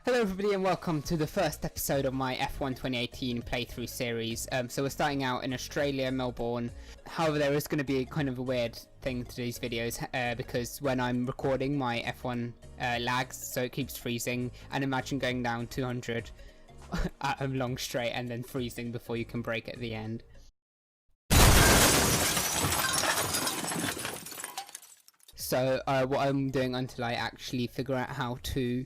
Hello everybody and welcome to the first episode of my F1 2018 playthrough series. So we're starting out in Australia, Melbourne. However, there is going to be kind of a weird thing to these videos because when I'm recording, my F1 lags, so it keeps freezing. And imagine going down 200 at a long straight and then freezing before you can brake at the end. So what I'm doing until I actually figure out how to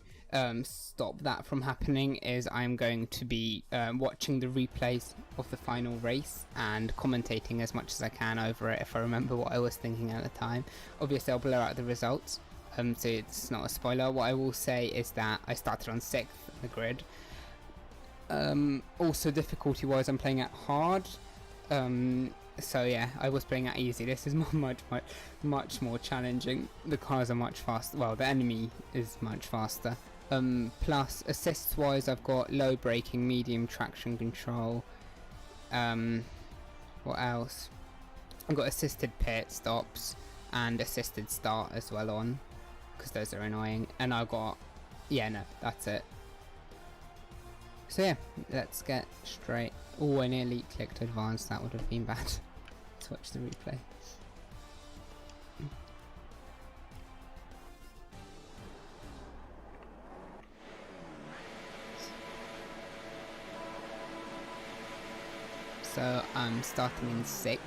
stop that from happening is I'm going to be watching the replays of the final race and commentating as much as I can over it if I remember what I was thinking at the time. Obviously I'll blur out the results, so it's not a spoiler. What I will say is that I started on 6th in the grid. Also difficulty wise I'm playing at hard, so yeah, I was playing at easy. This is much more challenging. The cars are much faster, well the enemy is much faster. Plus assists wise I've got low braking, medium traction control. What else? I've got assisted pit stops and assisted start as well on, because those are annoying. And I've got, yeah, no, that's it. So yeah, let's get straight. Oh, I nearly clicked advanced, that would have been bad. Let's watch the replay. So I'm starting in 6th.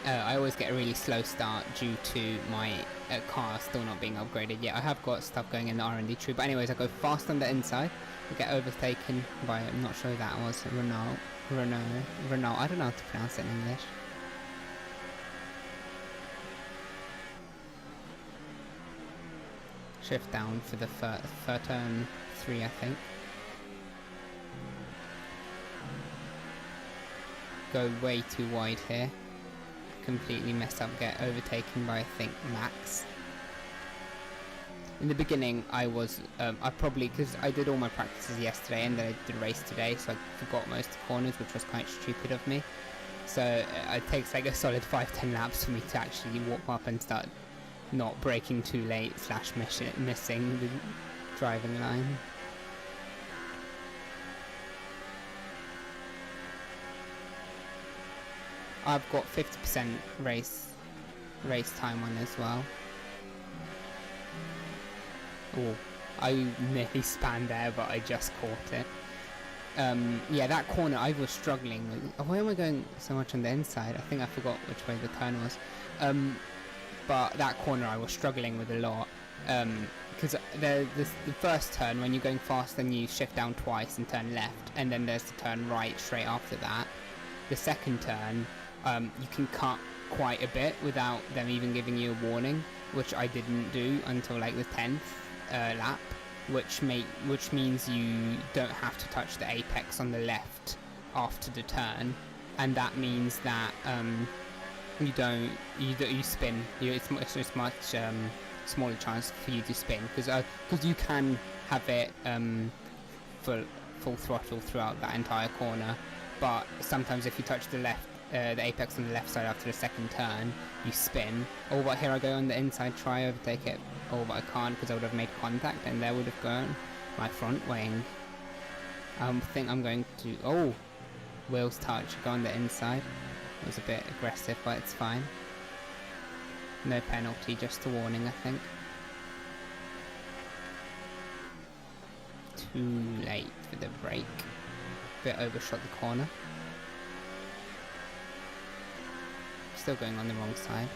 I always get a really slow start due to my car still not being upgraded yet. I have got stuff going in the R&D tree, but anyways I go fast on the inside. I get overtaken by, I'm not sure who that was, Renault, I don't know how to pronounce it in English. Shift down for the turn 3 I think. Go way too wide here. Completely messed up, get overtaken by I think Max. In the beginning I was, I probably, because I did all my practices yesterday and then I did a race today, so I forgot most of the corners, which was quite stupid of me. So it takes like a solid 5-10 laps for me to actually walk up and start not braking too late / missing the driving line. I've got 50% race time on as well. Oh, I nearly spanned there, but I just caught it. Yeah, that corner I was struggling with. Oh, why am I going so much on the inside? I think I forgot which way the turn was. But that corner I was struggling with a lot. Because the first turn, when you're going fast, then you shift down twice and turn left, and then there's the turn right straight after that. The second turn, you can cut quite a bit without them even giving you a warning, which I didn't do until like the 10th lap, which means you don't have to touch the apex on the left after the turn, and that means that you spin. It's just much smaller chance for you to spin, because you can have it full throttle throughout that entire corner, but sometimes if you touch the apex on the left side after the second turn, you spin. Oh, but here I go on the inside, try overtake it. Oh, but I can't because I would have made contact and there would have gone my front wing. I think I'm going to, oh, wheels touch, go on the inside. It was a bit aggressive, but it's fine. No penalty, just a warning I think. Too late for the brake. Bit overshot the corner. Still going on the wrong side.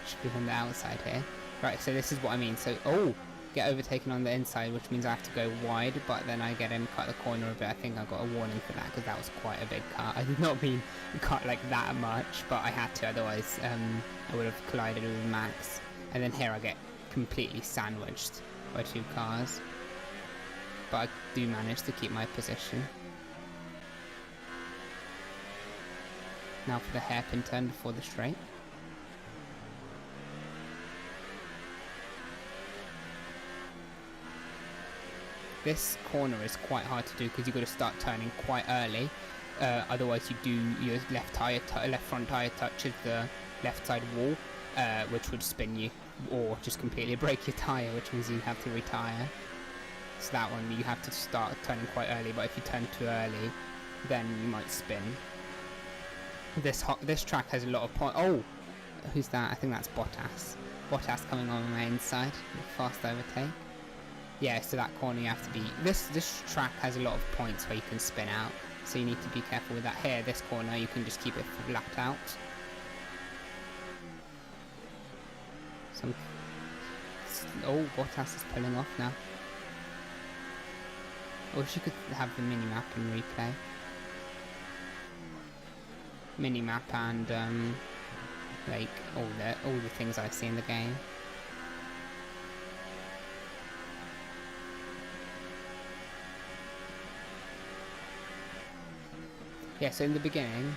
Should be on the outside here. Right, so this is what I mean. So, oh, get overtaken on the inside, which means I have to go wide, but then I get him cut the corner a bit. I think I got a warning for that because that was quite a big cut. I did not mean cut like that much, but I had to, otherwise I would have collided with Max. And then here I get completely sandwiched by 2 cars. But I do manage to keep my position. Now for the hairpin turn before the straight. This corner is quite hard to do because you've got to start turning quite early. Otherwise your left front tyre touches the left side wall, which would spin you. or just completely break your tyre, which means you have to retire. So that one you have to start turning quite early, but if you turn too early, then you might spin. This track has a lot of point. Oh, who's that? I think that's Bottas. Bottas coming on my inside, fast overtake. Yeah, so that corner you have to be. This track has a lot of points where you can spin out, so you need to be careful with that. Here, this corner you can just keep it flat out. Oh, Bottas is pulling off now. I wish you could have the mini-map in replay. Mini-map and like all the things I see in the game. Yeah, so in the beginning,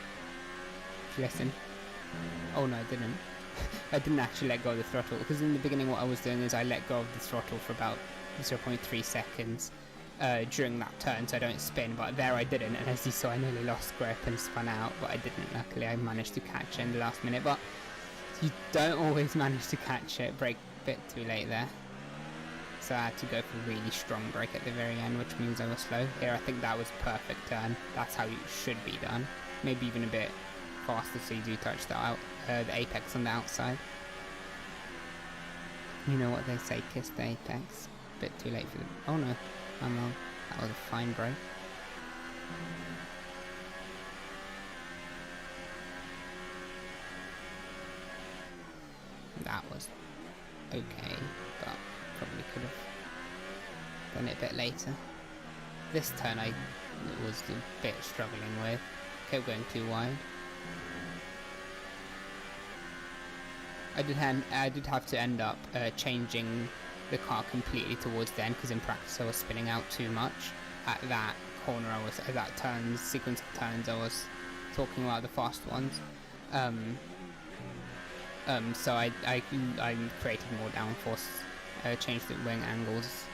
if you listen. Oh no, I didn't. I didn't actually let go of the throttle, because in the beginning what I was doing is I let go of the throttle for about 0.3 seconds during that turn so I don't spin, but there I didn't, and as you saw I nearly lost grip and spun out, but I didn't. Luckily I managed to catch it in the last minute, but you don't always manage to catch it. Brake a bit too late there, so I had to go for a really strong brake at the very end, which means I was slow. Here I think that was a perfect turn. That's how it should be done, maybe even a bit faster so you do touch the apex on the outside. You know what they say, kiss the apex. Bit too late for the... Oh no, I'm wrong. That was a fine break. That was okay, but probably could have done it a bit later. This turn I was a bit struggling with. Kept going too wide. I did have to end up changing the car completely towards the end, because in practice I was spinning out too much. At that corner at that sequence of turns I was talking about, the fast ones. So I created more downforce, changed the wing angles,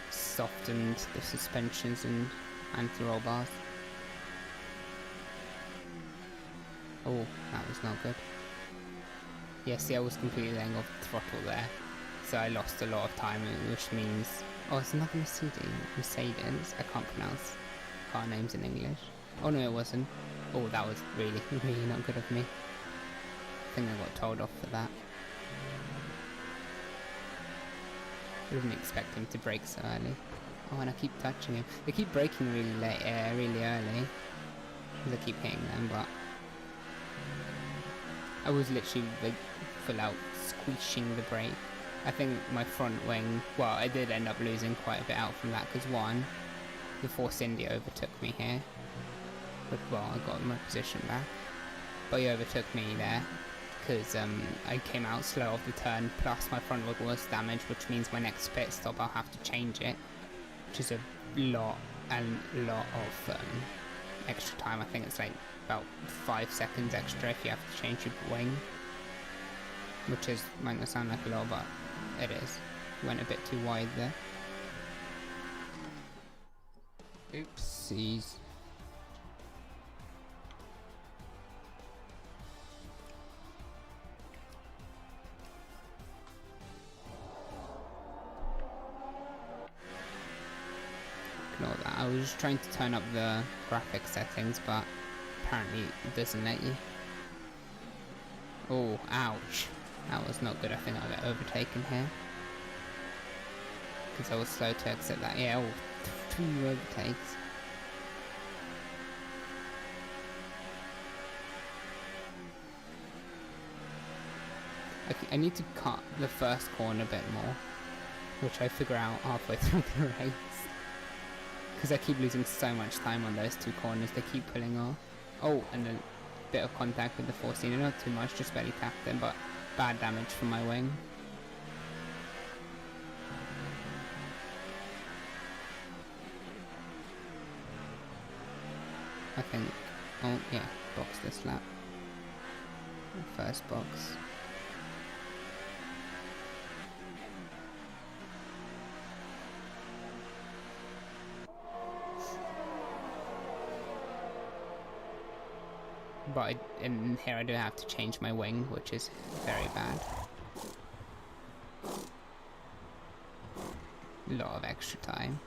softened the suspensions and anti-roll bars. Oh, that was not good. Yeah, see, I was completely letting off the throttle there, so I lost a lot of time, which means... Oh, it's another Mercedes. I can't pronounce car names in English. Oh no, it wasn't. Oh, that was really, really not good of me. I think I got told off for that. I didn't expect him to brake so early. Oh, and I keep touching him. They keep braking really late, really early, because I keep hitting them, but... I was literally like full out squishing the brake. I think my front wing, well, I did end up losing quite a bit out from that, because one, the Force India overtook me here, but well, I got my position back, but he overtook me there because I came out slow off the turn, plus my front wing was damaged, which means my next pit stop I'll have to change it, which is a lot of extra time. I think it's like about 5 seconds extra if you have to change your wing, which is, might not sound like a lot, but it is. Went a bit too wide there. Oopsies. Ignore that. I was just trying to turn up the graphic settings, but apparently it doesn't let you. Oh, ouch. That was not good. I think I got overtaken here, because I was slow to exit that. Yeah, oh, 2 overtakes. I need to cut the first corner a bit more, which I figure out halfway through the race, because I keep losing so much time on those 2 corners. They keep pulling off. Oh, and a bit of contact with the Force India, not too much, just barely tapped in, but bad damage from my wing. I think, oh yeah, box this lap. First box. But in here I do have to change my wing, which is very bad. a lot of extra time.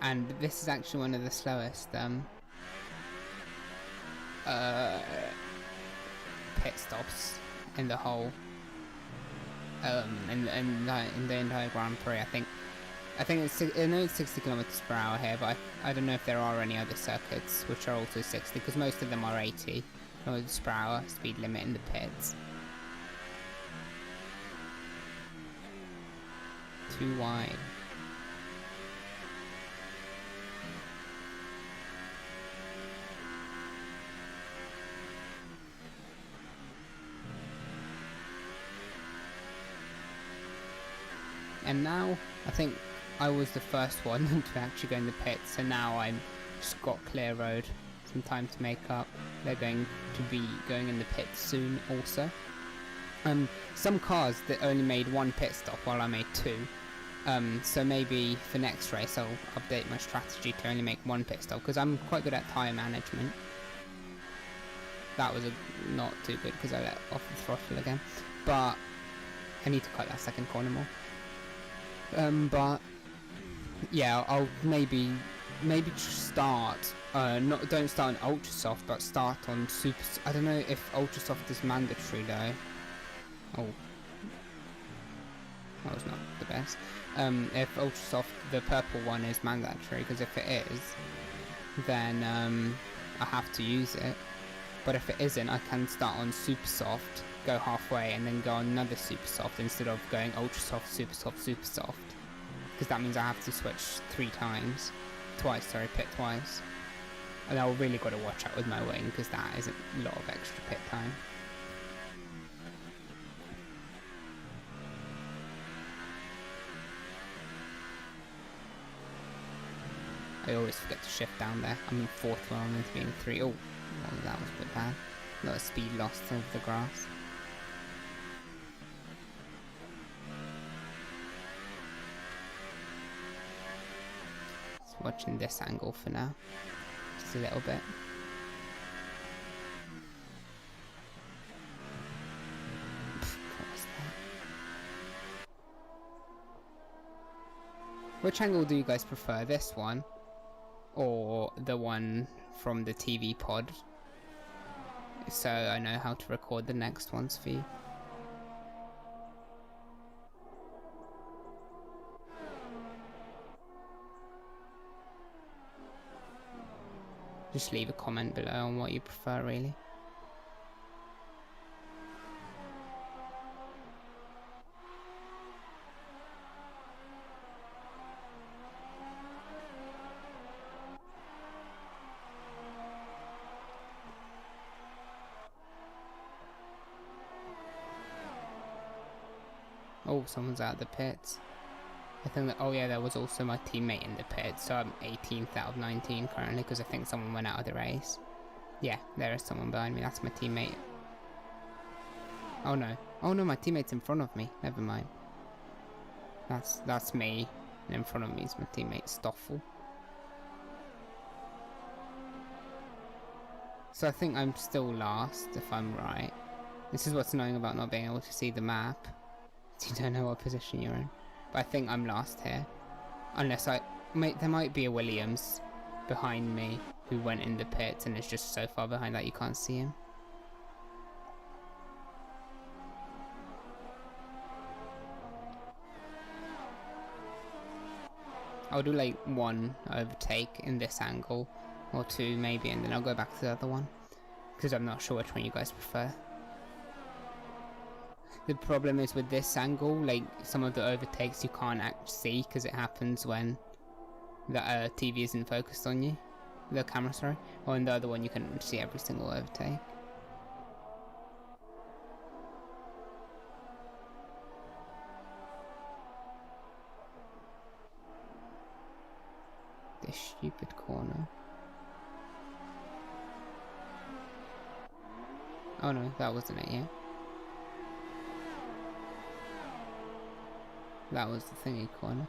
And this is actually one of the slowest pit stops in the whole in the entire Grand Prix. I know it's 60 kilometers per hour here, but I don't know if there are any other circuits which are also 60, because most of them are 80 kilometers per hour speed limit in the pits. Too wide. And now, I think I was the first one to actually go in the pits, so now I'm just got clear road, some time to make up. They're going to be going in the pits soon also. Some cars that only made one pit stop while I made two. So maybe for next race I'll update my strategy to only make one pit stop, because I'm quite good at tyre management. That was not too good because I let off the throttle again, but I need to cut that second corner more. But yeah, I'll maybe start. Don't start on ultra soft, but start on super. I don't know if ultra soft is mandatory though. Oh, that was not the best. If ultra soft, the purple one, is mandatory, because if it is, then I have to use it. But if it isn't, I can start on super soft, go halfway, and then go on another super soft instead of going ultra soft, super soft, super soft. Because that means I have to switch pit twice. And I've really got to watch out with my wing, because that is a lot of extra pit time. I always forget to shift down there. I'm in fourth while I'm meant to be in three. Oh, well, that was a bit bad. A lot of speed lost over the grass. Just watching this angle for now. Just a little bit. Which angle do you guys prefer? This one? Or the one from the TV pod? So I know how to record the next ones for you. Just leave a comment below on what you prefer, really. Oh, someone's out of the pits. I think that, oh yeah, there was also my teammate in the pits, so I'm 18th out of 19 currently, because I think someone went out of the race. Yeah, there is someone behind me, that's my teammate. Oh no, my teammate's in front of me, never mind. That's me, and in front of me is my teammate Stoffel. So I think I'm still last, if I'm right. This is what's annoying about not being able to see the map. You don't know what position you're in. But I think I'm last here. Unless there might be a Williams behind me who went in the pits and is just so far behind that you can't see him. I'll do like one overtake in this angle, or two maybe, and then I'll go back to the other one, because I'm not sure which one you guys prefer. The problem is with this angle, like some of the overtakes you can't actually see because it happens when the TV isn't focused on you, the camera, sorry. Or in the other one you can see every single overtake. This stupid corner. Oh no, that wasn't it yet. That was the thingy corner.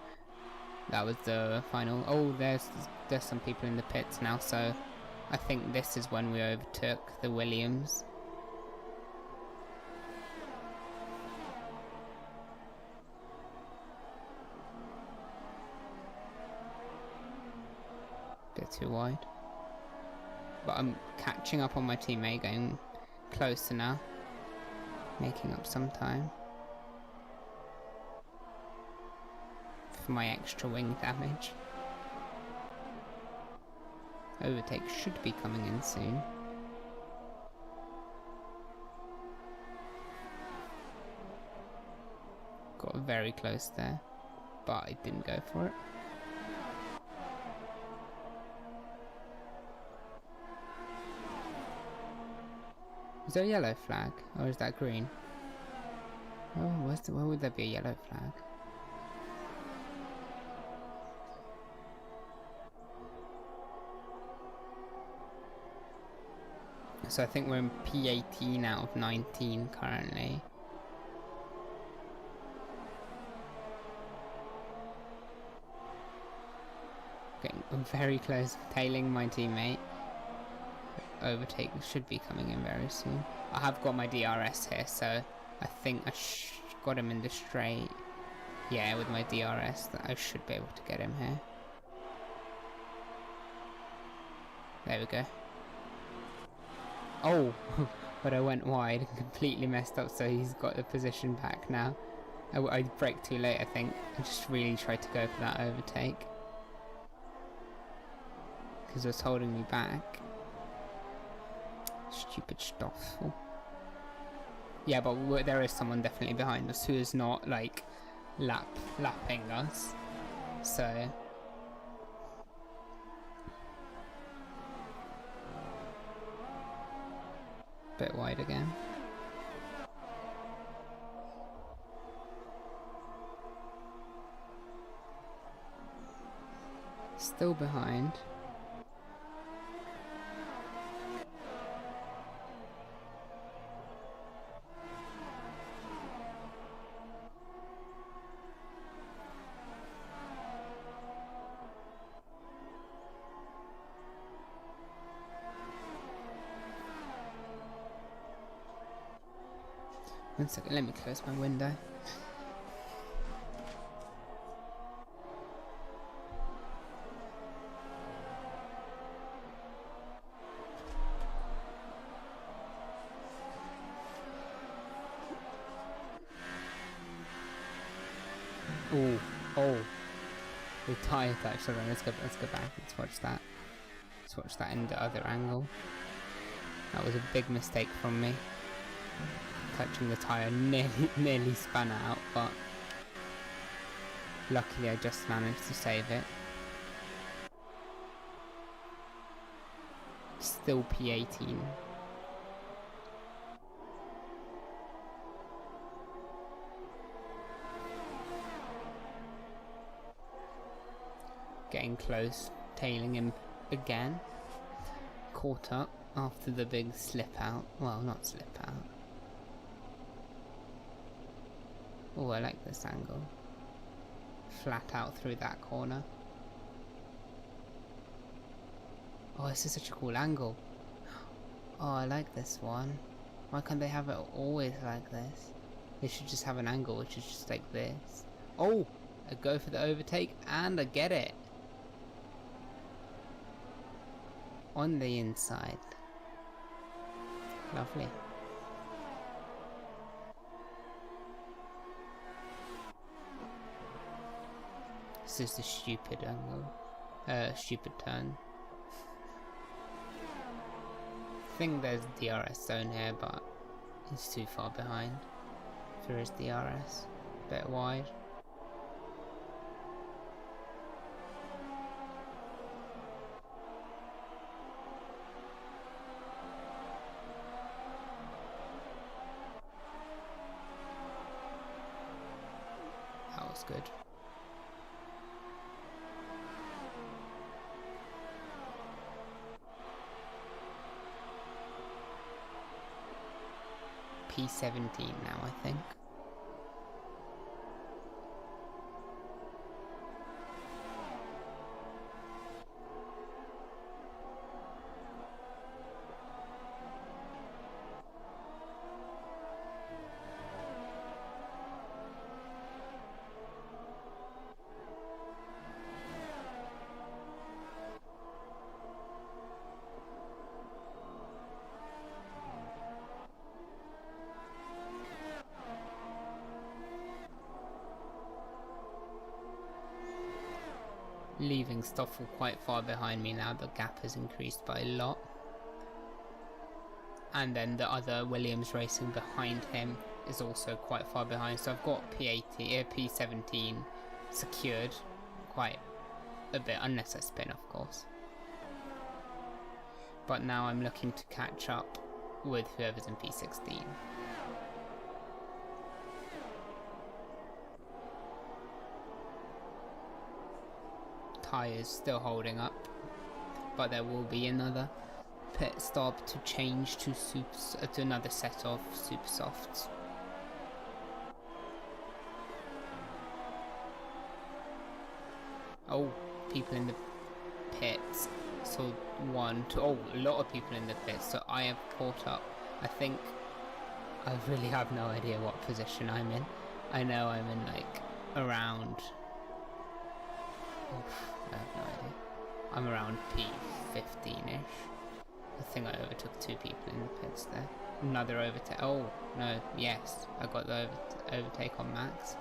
That was the final. Oh, there's some people in the pits now, so I think this is when we overtook the Williams. Bit too wide. But I'm catching up on my teammate, getting closer now. Making up some time. For my extra wing damage. Overtake should be coming in soon. Got very close there, but I didn't go for it. Is there a yellow flag, or is that green? Oh, where would there be a yellow flag? So I think we're in P18 out of 19 currently. Getting very close, tailing my teammate. Overtake should be coming in very soon. I have got my DRS here, so I think I got him in the straight. Yeah, with my DRS, that I should be able to get him here. There we go. Oh, but I went wide and completely messed up, so he's got the position back now. I braked too late, I think. I just really tried to go for that overtake. Because it was holding me back. Stupid stuff. Yeah, but there is someone definitely behind us who is not, like, lapping us. So... bit wide again. Still behind. 1 second, let me close my window. Oh, the tyre touch. Hold on, let's go back. Let's watch that. Let's watch that in the other angle. That was a big mistake from me. Touching the tyre nearly spun out, but luckily I just managed to save it. Still P18. Getting close, tailing him again. Caught up after the big slip out. Well, not slip out. Oh, I like this angle. Flat out through that corner. Oh, this is such a cool angle. Oh, I like this one. Why can't they have it always like this? They should just have an angle which is just like this. Oh, I go for the overtake and I get it. On the inside. Lovely. This is the stupid angle. Stupid turn. I think there's DRS zone here, but he's too far behind. If there is DRS. Bit wide. That was good. P17 now, I think. leaving Stoffel quite far behind me now. The gap has increased by a lot. And then the other Williams racing behind him is also quite far behind. So I've got P17 secured quite a bit, unless I spin, of course. But now I'm looking to catch up with whoever's in P16. Tyres still holding up, but there will be another pit stop to change to another set of super softs. Oh, people in the pits. So a lot of people in the pits. So I have caught up. I think I really have no idea what position I'm in. I know I'm in like around. I have no idea. I'm around P15ish. I think I overtook 2 people in the pits there. Another overtake. Oh no! Yes, I got the overtake on Max.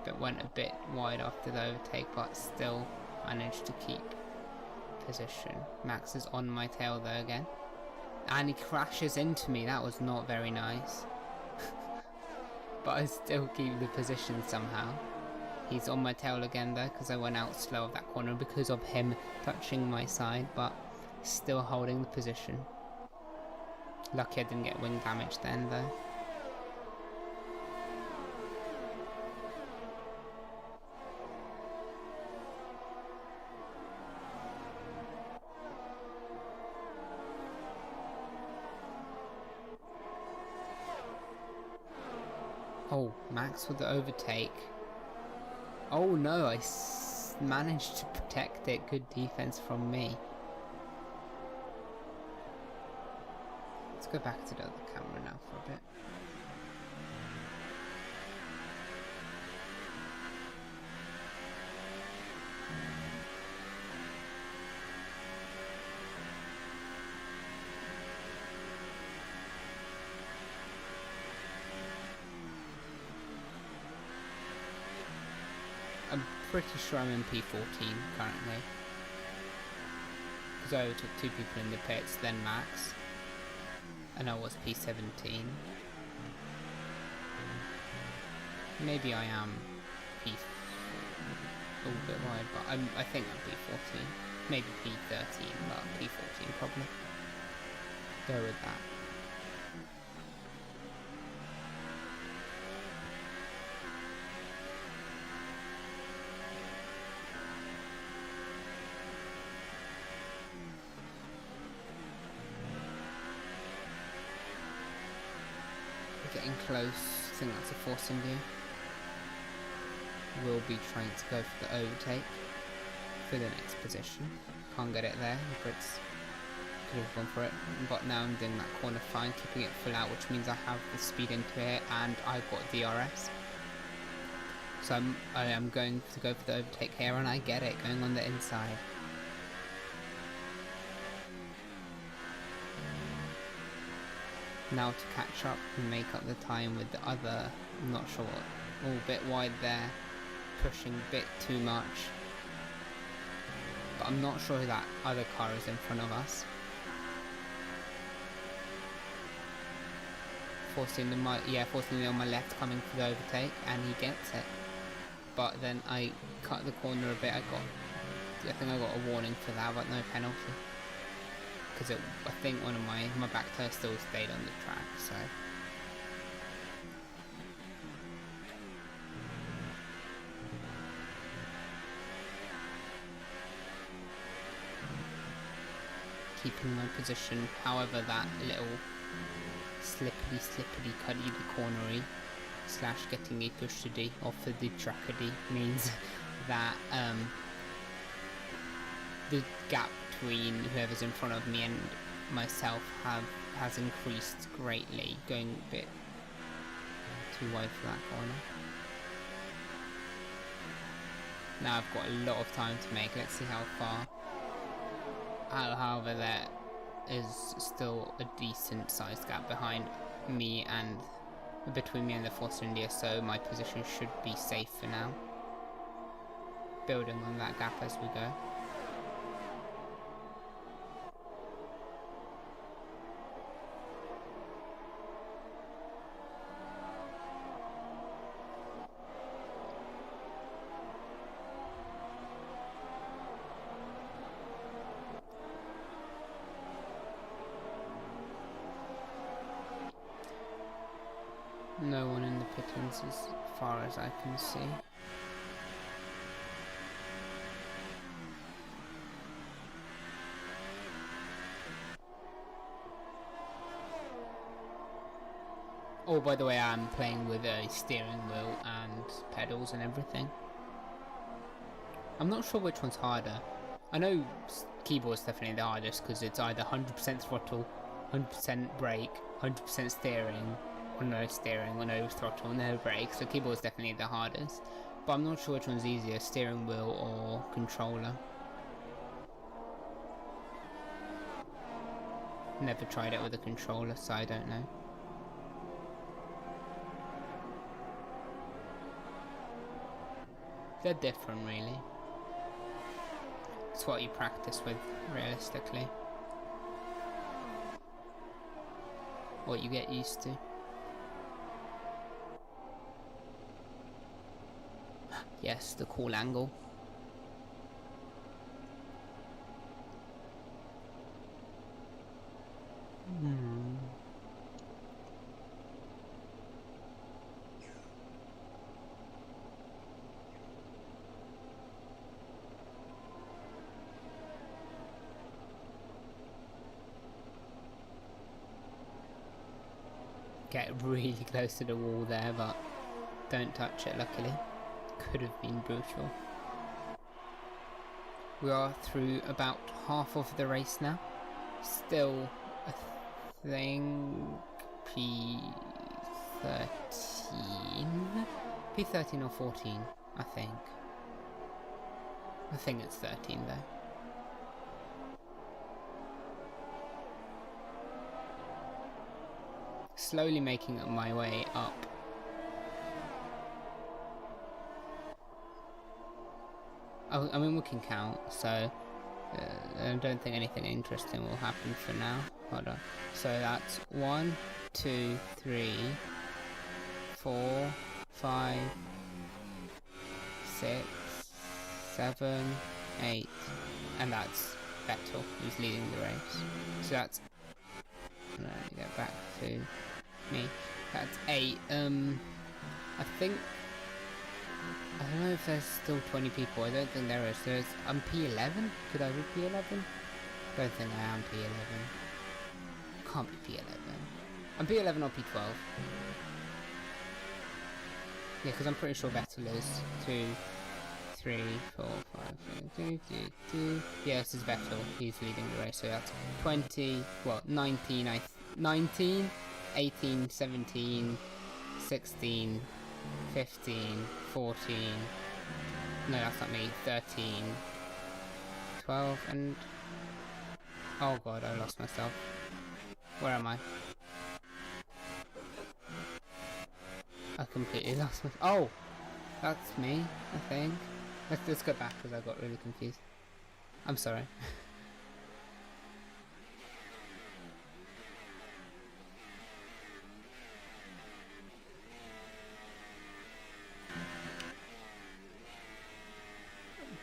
But went a bit wide after the overtake, but still managed to keep position. Max is on my tail though again, and he crashes into me. That was not very nice. But I still keep the position somehow. He's on my tail again though, because I went out slow of that corner because of him touching my side, but still holding the position. Lucky I didn't get wing damage then though. Oh, Max with the overtake. Oh no, I managed to protect it. Good defense from me. Let's go back to the other camera now for a bit. I'm pretty sure I'm in P14 currently, because I overtook 2 people in the pits, then Max, and I was P17. Maybe I am P4, a little bit wide, but I think I'm P14, maybe P13, but P14 probably. Go with that. Getting close. I think that's a Force India. We'll be trying to go for the overtake for the next position. Can't get it there. Brits could have gone for it, but now I'm doing that corner fine, keeping it full out, which means I have the speed into it, and I've got DRS. So I am going to go for the overtake here, and I get it, going on the inside. Now to catch up and make up the time with the other, I'm not sure what, all a bit wide there, pushing a bit too much, but I'm not sure who that other car is in front of us. Forcing on my left, coming for the overtake, and he gets it. But then I cut the corner a bit. I think I got a warning for that, but no penalty. Because I think one of my back tire still stayed on the track, so. Keeping my position, however that little slippity cuddy cornery slash getting a push to D off of the tracker D means that the gap between whoever's in front of me and myself has increased greatly, going a bit too wide for that corner. Now I've got a lot of time to make. Let's see how far. However, there is still a decent sized gap behind me and between me and the Force India, so my position should be safe for now. building on that gap as we go. No one in the pittance as far as I can see. Oh, by the way, I'm playing with a steering wheel and pedals and everything. I'm not sure which one's harder. I know keyboard's definitely the hardest because it's either 100% throttle, 100% brake, 100% steering, or no steering, or no throttle, no brake. So keyboard's definitely the hardest. But I'm not sure which one's easier, steering wheel or controller. Never tried it with a controller, so I don't know. They're different, really. It's what you practice with, realistically. What you get used to. Yes, the cool angle. Get really close to the wall there, but don't touch it, luckily. Could have been brutal. We are through about half of the race now. Still, I think P13 or 14, I think. I think it's 13 though. Slowly making my way up. Oh, I mean we can count, so I don't think anything interesting will happen for now. Hold on. So that's 1, 2, 3, 4, 5, 6, 7, 8, and that's Vettel who's leading the race. So that's, let me get back to me. That's 8. I think, I don't know if there's still 20 people. I don't think there is. There's, I'm P11. Could I be P11? Don't think I am P11. Can't be P11. I'm P11 or P12. Yeah, because I'm pretty sure Vettel is 2, 3, 4, 5, 6, 2, 2. Yeah, this is Vettel. He's leading the race. So that's 20. Well, 19. 19, 18, 17, 16, 15, 14. No, that's not me. 13, 12, and oh god, I lost myself. Where am I? I completely lost myself. Oh, that's me, I think. Let's go back because I got really confused. I'm sorry.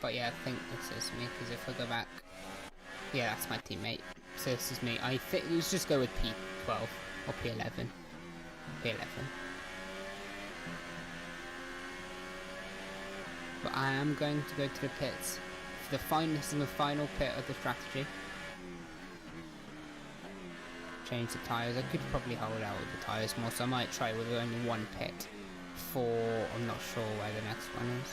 But yeah, I think this is me because if I go back, yeah, that's my teammate. So this is me. I think let's just go with P12 or P11. P11. But I am going to go to the pits for this is the final pit of the strategy. Change the tyres. I could probably hold out with the tyres more, so I might try with only one pit for, I'm not sure where the next one is.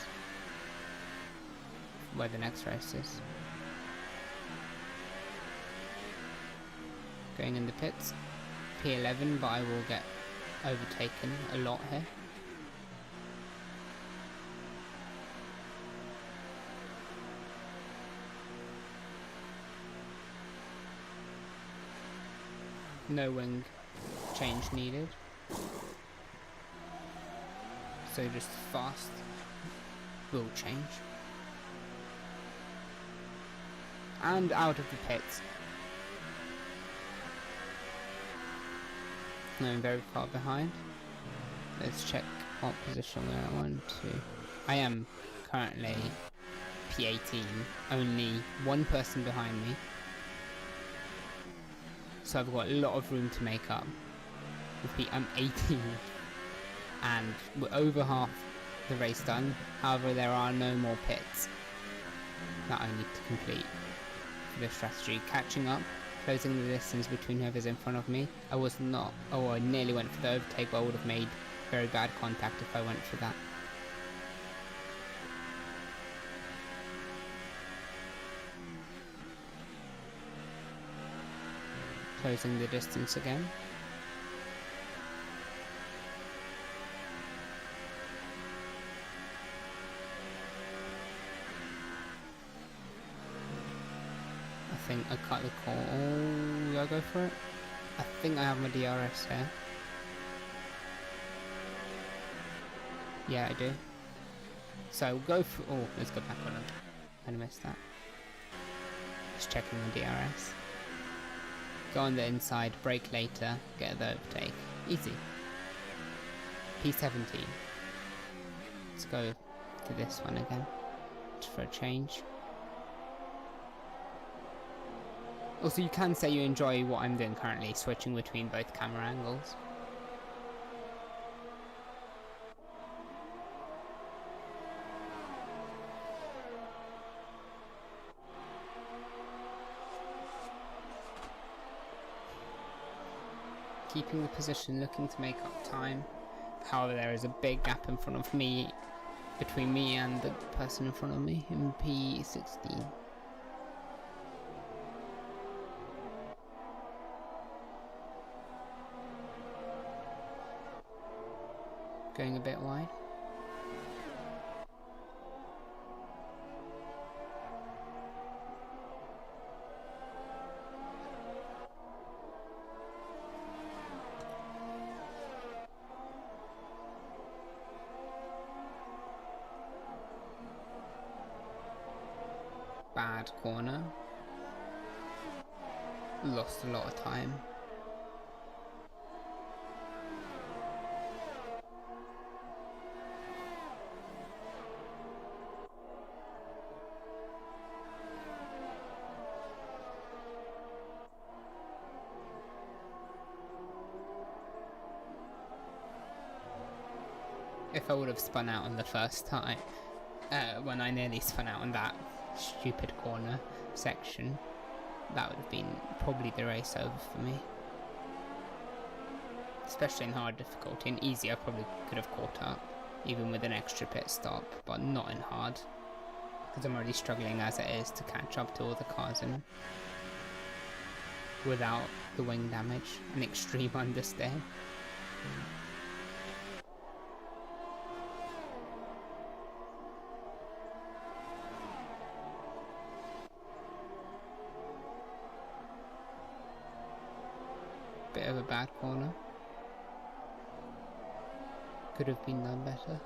Where the next race is. Going in the pits. P11, but I will get overtaken a lot here. No wing change needed. So just fast wheel change. and out of the pits. I'm very far behind. Let's check what position we're at. 1, 2. I am currently P18, only one person behind me. So I've got a lot of room to make up. I'm 18 and we're over half the race done. However, there are no more pits that I need to complete for this strategy. Catching up, closing the distance between whoever's in front of me. I was not, I nearly went for the overtake, but I would have made very bad contact if I went for that. Closing the distance again. I think I cut the call. Oh, do I go for it? I think I have my DRS here. Yeah, I do. So go for. Oh, let's go back on it. I missed that. Just checking the DRS. Go on the inside, brake later, get the overtake. Easy. P17. Let's go to this one again, just for a change. Also, you can say you enjoy what I'm doing currently, switching between both camera angles. Keeping the position, looking to make up time. However, there is a big gap in front of me, between me and the person in front of me in P16. Going a bit wide. Bad corner. Lost a lot of time. If I would have spun out on the first time, when I nearly spun out on that stupid corner section, that would have been probably the race over for me. Especially in hard difficulty. In easy I probably could have caught up, even with an extra pit stop, but not in hard, because I'm already struggling as it is to catch up to all the cars in without the wing damage and extreme understeer. Bit of a bad corner. Could have been done better.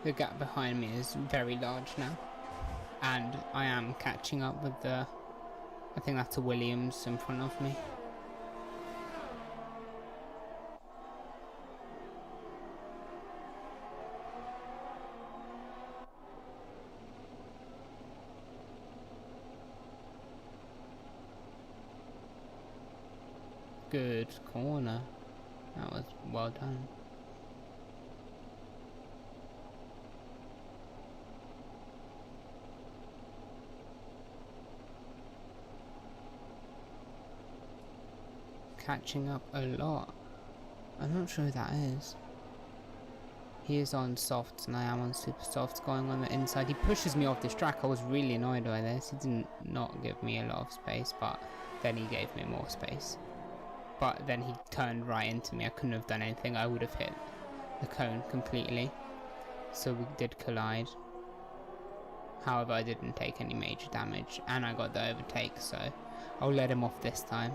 The gap behind me is very large now, and I am catching up with the, I think that's a Williams in front of me. Good corner. That was well done. Catching up a lot. I'm not sure who that is. He is on softs and I am on super softs going on the inside. He pushes me off this track. I was really annoyed by this. He didn't not give me a lot of space, but then he gave me more space. But then he turned right into me. I couldn't have done anything. I would have hit the cone completely. So we did collide. However, I didn't take any major damage and I got the overtake, so I'll let him off this time.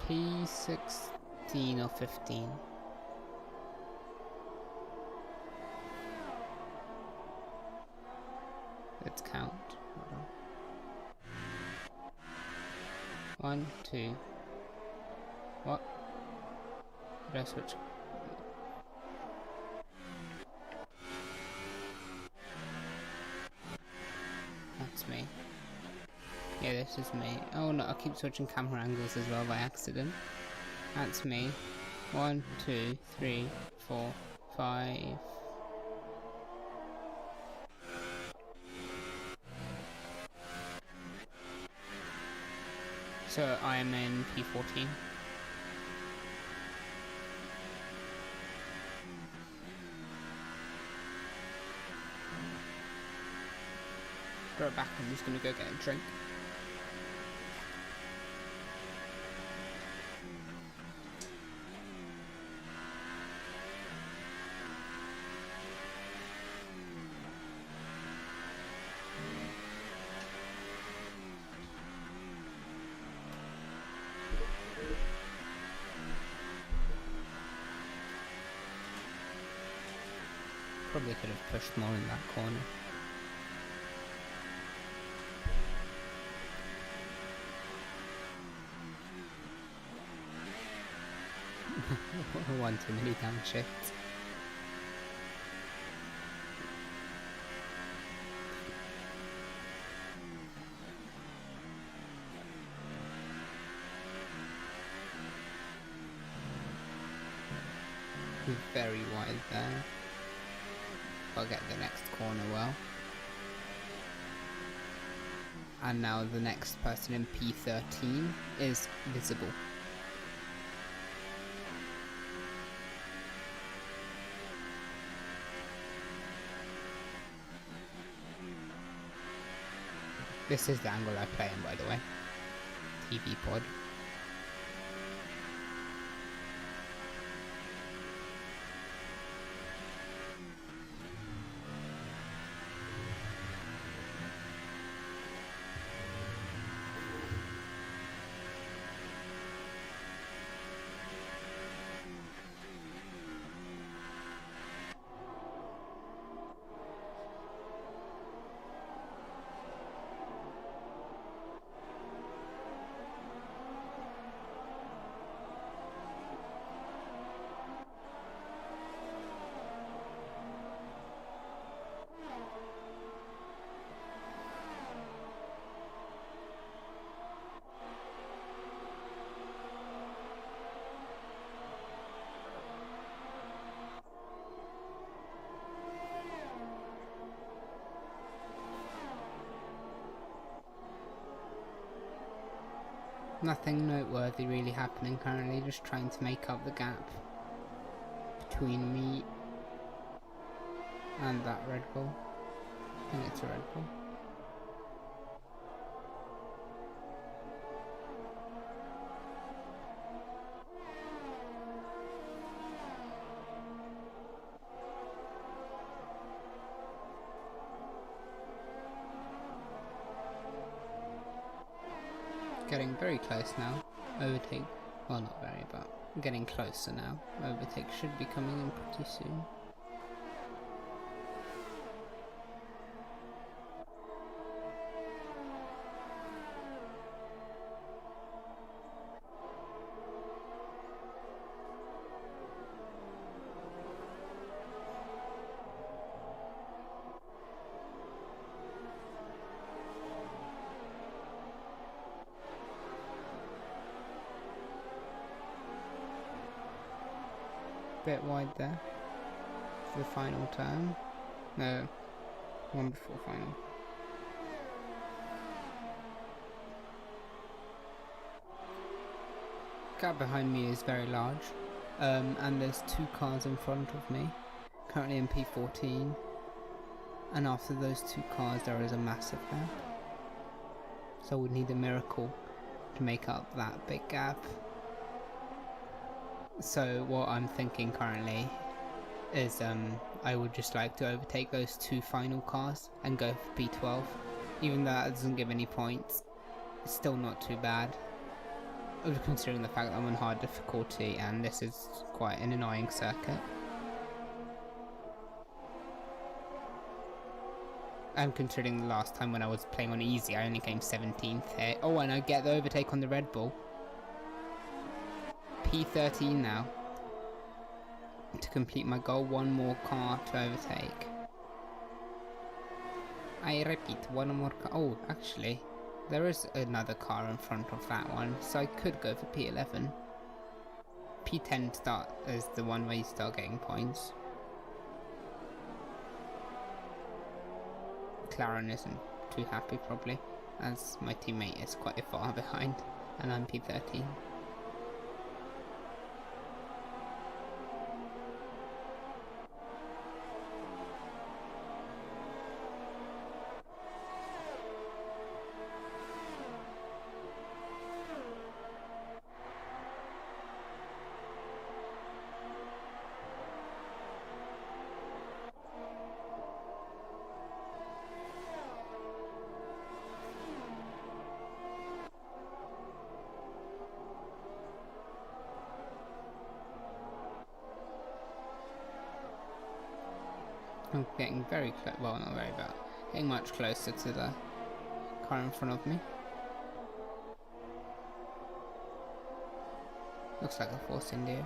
P16 or 15. Let's count. Hold on. 1, 2. What? Did I switch? That's me. Yeah, this is me. Oh no, I keep switching camera angles as well by accident. That's me. 1, 2, 3, 4, 5. So I am in P14. Go back, I'm just gonna go get a drink. Probably could have pushed more in that corner. One too many downshifts. Very wide there. I'll get the next corner well. And now the next person in P13 is visible. This is the angle I play in, by the way. TV pod. Nothing noteworthy really happening currently, just trying to make up the gap between me and that Red Bull. I think it's a Red Bull. Getting very close now. Overtake. Well, not very, but Getting closer now. Overtake should be coming in pretty soon. Bit wide there for the final turn. No, one before final. Gap behind me is very large, and there's 2 cars in front of me, currently in P14, and after those 2 cars there is a massive gap, so we need a miracle to make up that big gap. So what I'm thinking currently is I would just like to overtake those 2 final cars and go for P12. Even though that doesn't give any points, it's still not too bad, considering the fact that I'm on hard difficulty and this is quite an annoying circuit. And considering the last time when I was playing on easy I only came 17th here. Oh, and I get the overtake on the Red Bull. P13 now to complete my goal. 1 more car to overtake. I repeat, 1 more car. Oh, actually there is another car in front of that one, so I could go for P11. P10 start is the one where you start getting points. McLaren isn't too happy probably, as my teammate is quite far behind and I'm P13. I'm getting very close, well not very bad, getting much closer to the car in front of me. Looks like a Force India.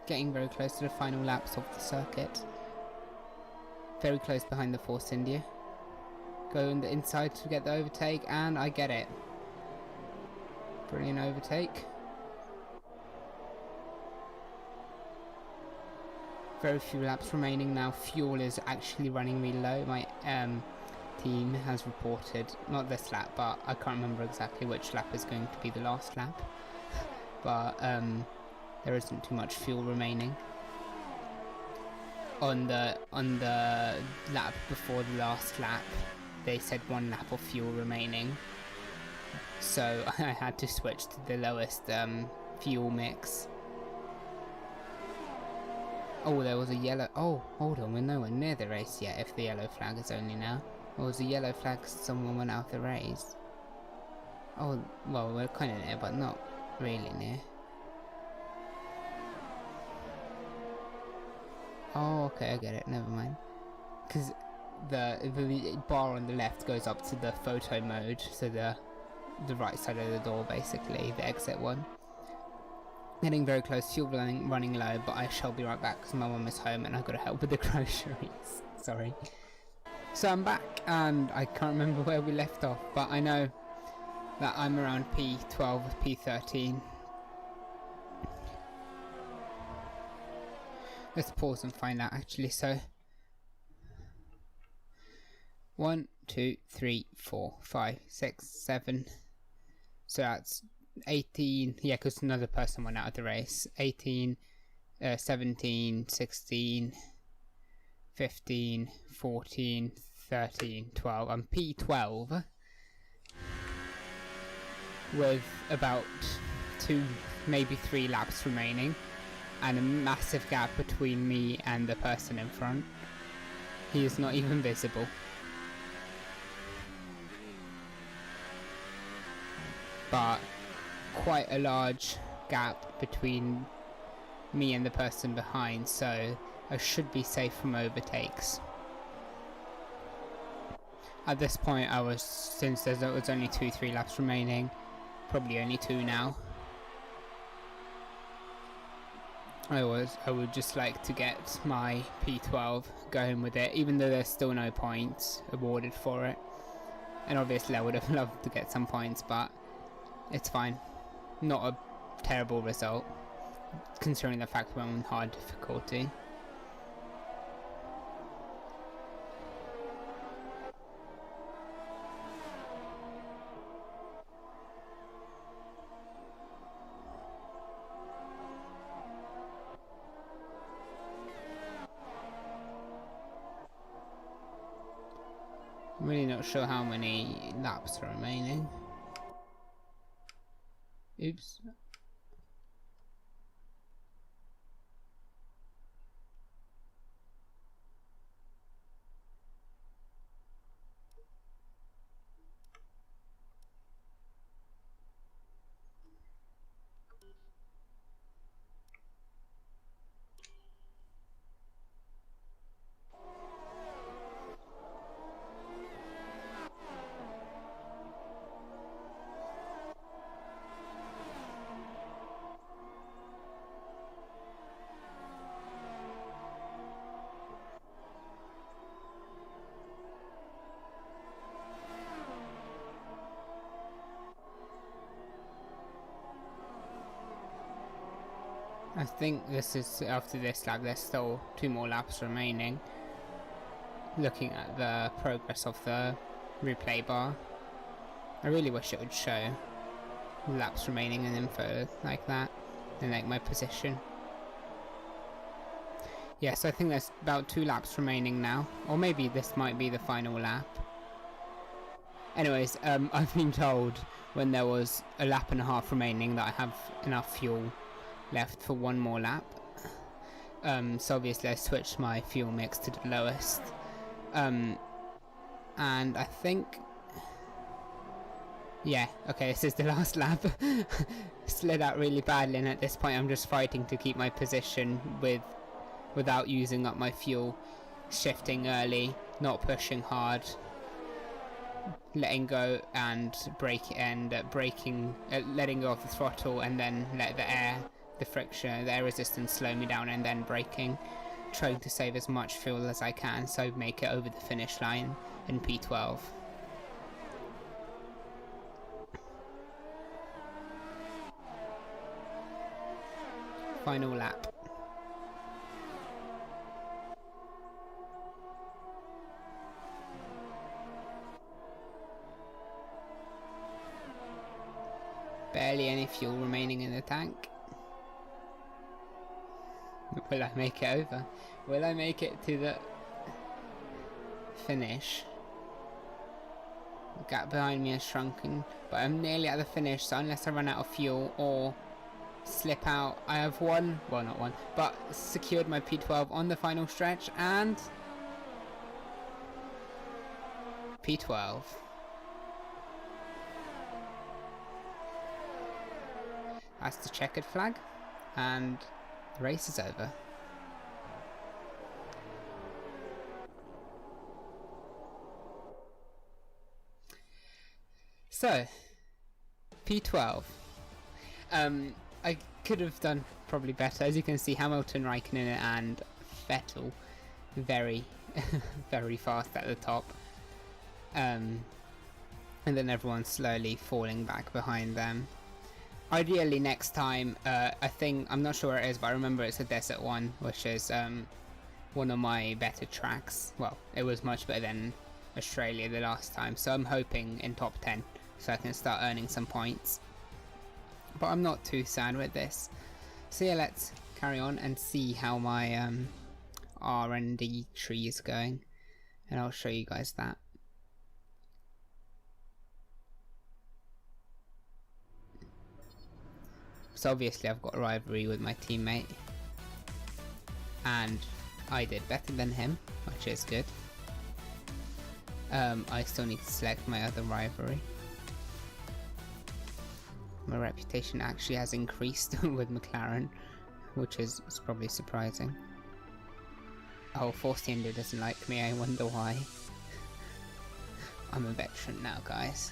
Getting very close to the final laps of the circuit. Very close behind the Force India. Go on the inside to get the overtake, and I get it. Brilliant overtake. Very few laps remaining now. Fuel is actually running really low. My team has reported, not this lap, but I can't remember exactly which lap is going to be the last lap. But there isn't too much fuel remaining. On the lap before the last lap, they said 1 lap of fuel remaining, so I had to switch to the lowest fuel mix. Oh, there was a yellow. Oh, hold on, we're nowhere near the race yet. If the yellow flag is only now, there was a yellow flag. Someone went out of the race. Oh, well, we're kind of near, but not really near. Oh, okay, I get it, never mind. Because the bar on the left goes up to the photo mode, so the right side of the door, basically, the exit one. Getting very close, fuel running low, but I shall be right back because my mum is home and I've got to help with the groceries. Sorry. So I'm back, and I can't remember where we left off, but I know that I'm around P12, P13. Let's pause and find out actually. So 1, 2, 3, 4, 5, 6, 7. So that's 18. Yeah, because another person went out of the race. 18, 17, 16, 15, 14, 13, 12. I'm P12 with about 2, maybe 3 laps remaining, and a massive gap between me and the person in front. He is not even visible. But quite a large gap between me and the person behind, so I should be safe from overtakes. At this point I was, since there was only 2-3 laps remaining, probably only 2 now, I would just like to get my P12 going with it, even though there's still no points awarded for it. And obviously I would have loved to get some points, but it's fine. Not a terrible result, considering the fact we're on hard difficulty. I'm really not sure how many laps are remaining. Oops. I think this is, after this lap, there's still 2 more laps remaining. Looking at the progress of the replay bar, I really wish it would show laps remaining and info like that, and like my position. Yes, I think there's about 2 laps remaining now, or maybe this might be the final lap. Anyways, I've been told when there was a lap and a half remaining that I have enough fuel left for 1 more lap. So obviously I switched my fuel mix to the lowest. And I think, yeah, okay, this is the last lap. Slid out really badly, and at this point I'm just fighting to keep my position without using up my fuel, shifting early, not pushing hard, letting go and braking, letting go of the throttle, and then let the air resistance slow me down, and then braking, trying to save as much fuel as I can so make it over the finish line in P12. Final lap. Barely any fuel remaining in the tank. Will I make it over? Will I make it to the finish? The gap behind me is shrunken, but I'm nearly at the finish, so unless I run out of fuel or slip out, I have secured my P12 on the final stretch, and P12. That's the checkered flag, and the race is over. So, P12. I could have done probably better. As you can see, Hamilton, Raikkonen and Vettel very, very fast at the top. And then everyone slowly falling back behind them. Ideally next time, I'm not sure where it is, but I remember it's a desert one, which is one of my better tracks. Well, it was much better than Australia the last time, so I'm hoping in top 10, so I can start earning some points. But I'm not too sad with this. So yeah, let's carry on and see how my R&D tree is going, and I'll show you guys that. So obviously I've got a rivalry with my teammate, and I did better than him, which is good. I still need to select my other rivalry. My reputation actually has increased with McLaren, which is probably surprising. Oh, Forciendo doesn't like me, I wonder why. I'm a veteran now, guys.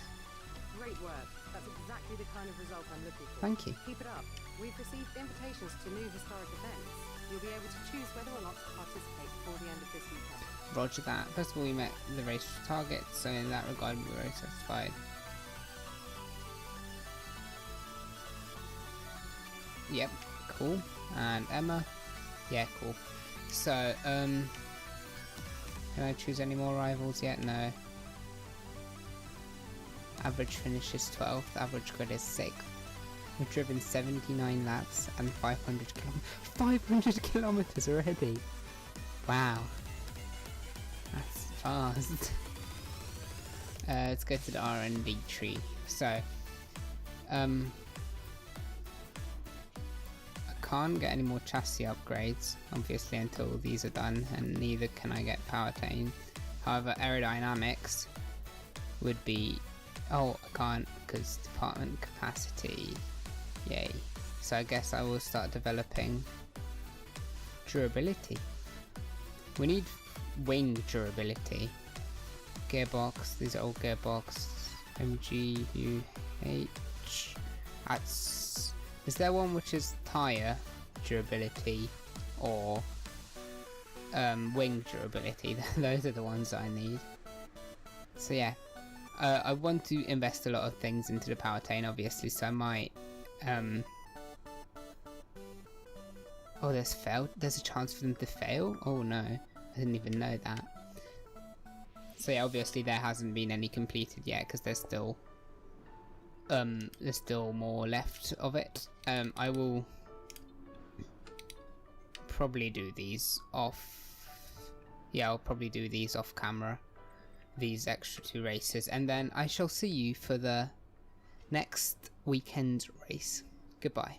Great work. That's exactly the kind of result I'm looking for. Thank you. Keep it up. We've received invitations to new historic events. You'll be able to choose whether or not to participate before the end of this weekend. Roger that. First of all, we met the race target, so in that regard we were very satisfied. Yep, cool. And Emma, yeah, cool. So, can I choose any more rivals yet? No. Average finish is 12th, average grid is 6th. We've driven 79 laps and 500 kilometers already. Wow. That's fast. Let's go to the R&D tree. So, I can't get any more chassis upgrades, obviously, until these are done, and neither can I get powertrain. However, aerodynamics would be... Oh, I can't, because department capacity. Yay. So I guess I will start developing durability. We need wing durability. Gearbox, these are all gearbox. MGUH. That's... Is there one which is tyre durability or wing durability? Those are the ones I need. So yeah. I want to invest a lot of things into the powertrain, obviously, so I might... Oh, there's a chance for them to fail? Oh no, I didn't even know that. So yeah, obviously there hasn't been any completed yet, because there's still more left of it. I will probably do these off... Yeah, I'll probably do these off camera. These extra 2 races, and then I shall see you for the next weekend race. Goodbye.